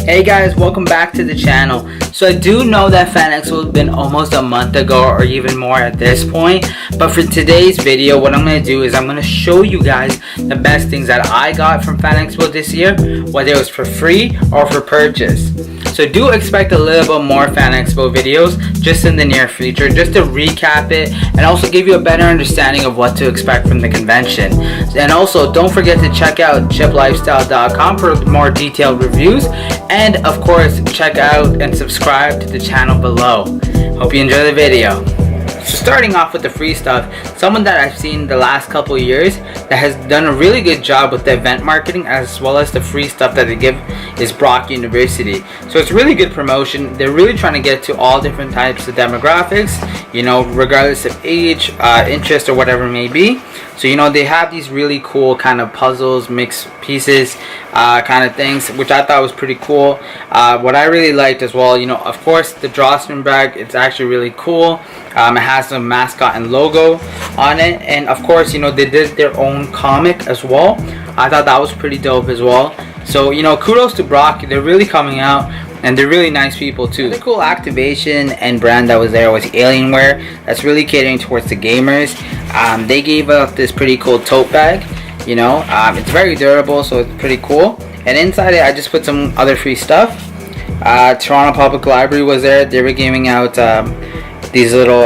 Hey guys, welcome back to the channel. So I do know that Fan Expo has been almost a month ago or even more at this point, but for today's video what I'm going to do is I'm going to show you guys the best things that I got from Fan Expo this year, whether it was for free or for purchase. So do expect a little bit more Fan Expo videos just in the near future, just to recap it and also give you a better understanding of what to expect from the convention. And also don't forget to check out CH.lifestyle.com for more detailed reviews, and of course check out and subscribe to the channel below. Hope you enjoy the video. So starting off with the free stuff, someone that I've seen the last couple years that has done a really good job with the event marketing as well as the free stuff that they give is Brock University. So it's really good promotion. They're really trying to get to all different types of demographics, you know, regardless of age, interest, or whatever it may be. So, you know, they have these really cool kind of puzzles, mixed pieces, kind of things, which I thought was pretty cool. What I really liked as well, you know, of course, the drawstring bag, it's actually really cool. It has a mascot and logo on it. And, of course, you know, they did their own comic as well. I thought that was pretty dope as well. So, you know, kudos to Brock. They're really coming out. And they're really nice people too. The cool activation and brand that was there was Alienware. That's really catering towards the gamers. They gave up this pretty cool tote bag. You know, it's very durable, so it's pretty cool. And inside it, I just put some other free stuff. Toronto Public Library was there. They were giving out these little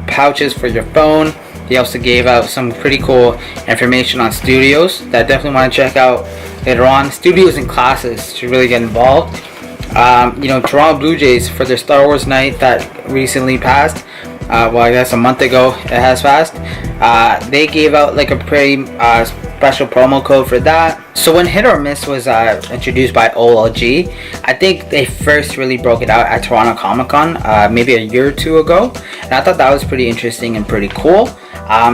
pouches for your phone. They also gave out some pretty cool information on studios that I definitely want to check out later on. Studios and classes should really get involved. You know, Toronto Blue Jays, for their Star Wars night that recently passed, well, I guess a month ago it has passed, they gave out like a pretty special promo code for that. So when Hit or Miss was introduced by OLG, I think they first really broke it out at Toronto Comic Con maybe a year or two ago, and I thought that was pretty interesting and pretty cool.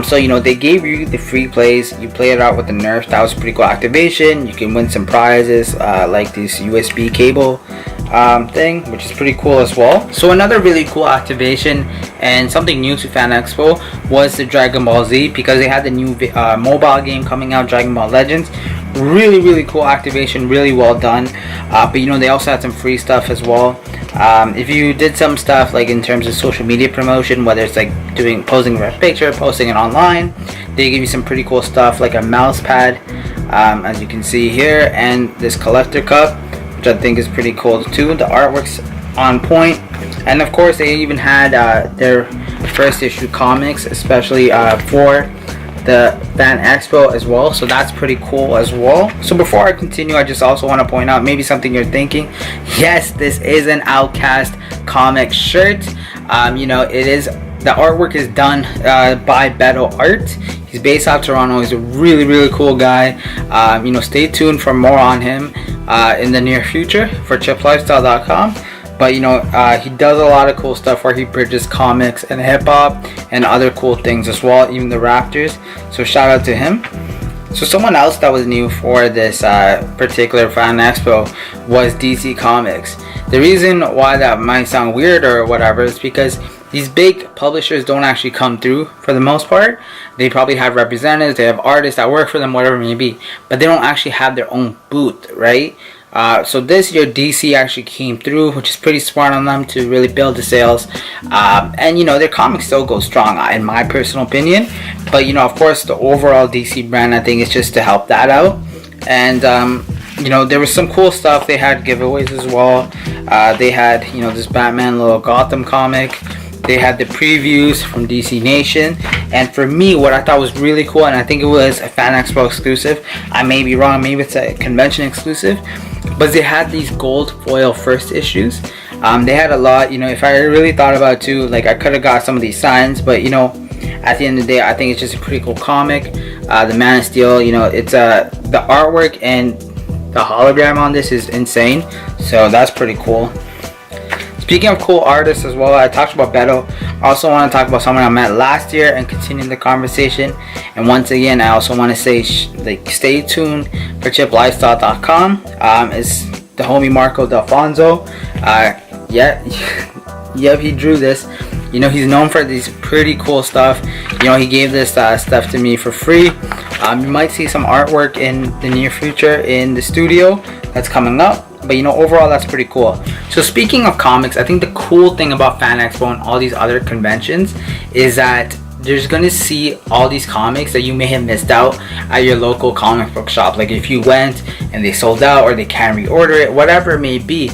So, you know, they gave you the free plays. You play it out with the Nerf. That was a pretty cool activation. You can win some prizes like this USB cable thing, which is pretty cool as well. So another really cool activation and something new to Fan Expo was the Dragon Ball Z, because they had the new mobile game coming out, Dragon Ball Legends. Really cool activation, really well done. But you know, they also had some free stuff as well. If you did some stuff like in terms of social media promotion, whether it's like posing a picture, posting it online, they give you some pretty cool stuff like a mouse pad, as you can see here, and this collector cup, which I think is pretty cool too. The artwork's on point. And of course they even had their first issue comics, especially for the Fan Expo as well, so that's pretty cool as well. So before I continue, I just also want to point out maybe something you're thinking. Yes, this is an Outcast comic shirt. You know, it is, the artwork is done by Beto Art. He's based out of Toronto. He's a really cool guy. You know, stay tuned for more on him in the near future for CH.lifestyle.com. But you know, he does a lot of cool stuff where he bridges comics and hip-hop and other cool things as well, even the Raptors. So shout out to him. So someone else that was new for this particular Fan Expo was DC Comics. The reason why that might sound weird or whatever is because these big publishers don't actually come through for the most part. They probably have representatives, they have artists that work for them, whatever it may be, but they don't actually have their own booth, right? So this year DC actually came through, which is pretty smart on them to really build the sales. And you know, their comics still go strong in my personal opinion. But you know, of course, the overall DC brand, I think, is just to help that out. And you know, there was some cool stuff. They had giveaways as well. They had, you know, this Batman little Gotham comic. They had the previews from DC Nation. And for me, what I thought was really cool, and I think it was a Fan Expo exclusive, I may be wrong, maybe it's a convention exclusive, but they had these gold foil first issues. They had a lot, you know, if I really thought about it too, like I could have got some of these signs, but you know, at the end of the day, I think it's just a pretty cool comic. The Man of Steel, you know, it's the artwork and the hologram on this is insane, so that's pretty cool. Speaking of cool artists as well, I talked about Beto. I also want to talk about someone I met last year and continue the conversation. And once again, I also want to say, like, stay tuned for CH.lifestyle.com. It's the homie Marco D'Alfonso. Yep, he drew this. You know, he's known for these pretty cool stuff. You know, he gave this stuff to me for free. You might see some artwork in the near future in the studio that's coming up. But you know, overall that's pretty cool. So speaking of comics, I think the cool thing about Fan Expo and all these other conventions is that there's gonna see all these comics that you may have missed out at your local comic book shop. Like if you went and they sold out or they can't reorder it, whatever it may be.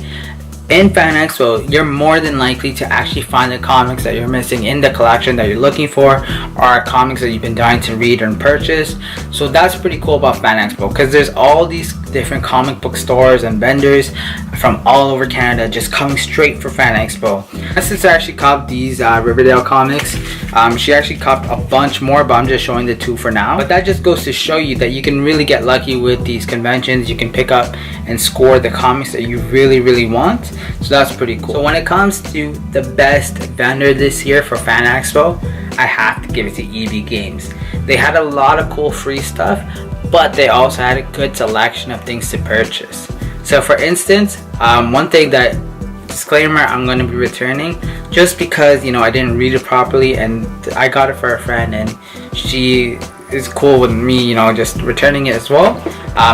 In Fan Expo, you're more than likely to actually find the comics that you're missing in the collection that you're looking for, or comics that you've been dying to read and purchase. So that's pretty cool about Fan Expo, because there's all these different comic book stores and vendors from all over Canada just coming straight for Fan Expo. My sister actually copped these Riverdale comics. She actually copped a bunch more, but I'm just showing the 2 for now. But that just goes to show you that you can really get lucky with these conventions. You can pick up and score the comics that you really want. So that's pretty cool. So when it comes to the best vendor this year for Fan Expo, I have to give it to EB Games. They had a lot of cool free stuff, but they also had a good selection of things to purchase. So for instance, one thing that, disclaimer, I'm going to be returning just because, you know, I didn't read it properly, and I got it for a friend and she is cool with me, you know, just returning it as well.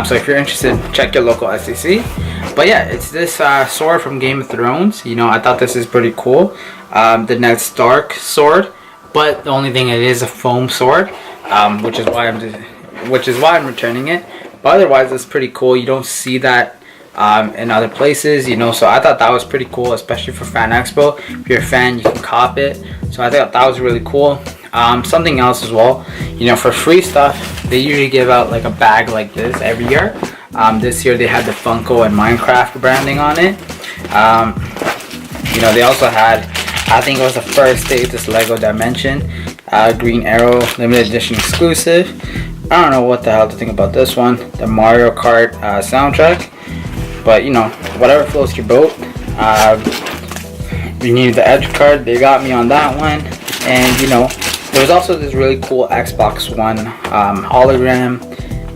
So if you're interested, check your local SEC. But yeah, it's this sword from Game of Thrones. You know, I thought this is pretty cool. The Ned Stark sword, but the only thing, it is a foam sword, which is why I'm returning it. But otherwise, it's pretty cool. You don't see that in other places, you know. So I thought that was pretty cool, especially for Fan Expo. If you're a fan, you can cop it. So I thought that was really cool. Something else as well, you know, for free stuff, they usually give out like a bag like this every year. This year they had the Funko and Minecraft branding on it. You know, they also had, I think it was the first day, this Lego Dimension Green Arrow limited edition exclusive. I don't know what the hell to think about this one. The Mario Kart soundtrack, but you know, whatever floats your boat. We needed the Edge card, they got me on that one. And you know, there was also this really cool Xbox One hologram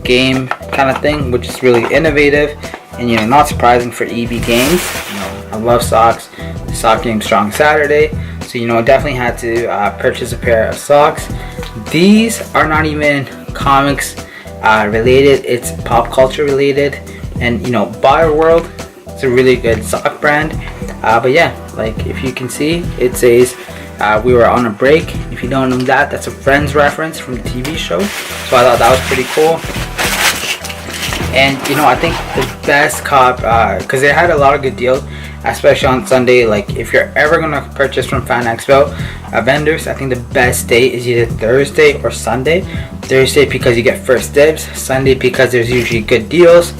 game kind of thing, which is really innovative and, you know, not surprising for EB Games. You know, I love socks. The sock game Strong Saturday, so you know, definitely had to purchase a pair of socks. These are not even comics related, it's pop culture related, and you know, World, it's a really good sock brand. But yeah, like if you can see, it says we were on a break. If you don't know that, that's a Friends reference from the TV show. So I thought that was pretty cool. And you know, I think the best cop, because they had a lot of good deals, especially on Sunday. Like if you're ever gonna purchase from Fan Expo vendors, I think the best day is either Thursday or Sunday. Thursday because you get first dibs, Sunday because there's usually good deals.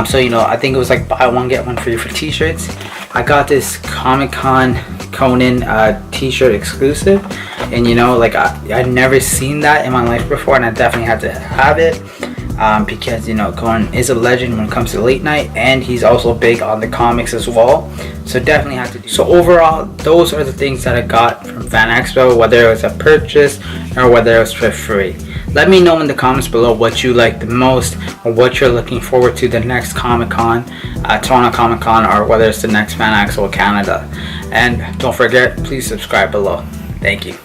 So you know, I think it was like buy one get one free for t-shirts. I got this Comic-Con Conan t-shirt exclusive, and you know, like I'd never seen that in my life before, and I definitely had to have it. Because you know, Conan is a legend when it comes to late night, and he's also big on the comics as well, so definitely have to do. So overall, those are the things that I got from Fan Expo, whether it was a purchase or whether it was for free. Let me know in the comments below what you like the most, or what you're looking forward to the next Comic-Con, Toronto Comic-Con, or whether it's the next Fan Expo Canada. And don't forget, please subscribe below. Thank you.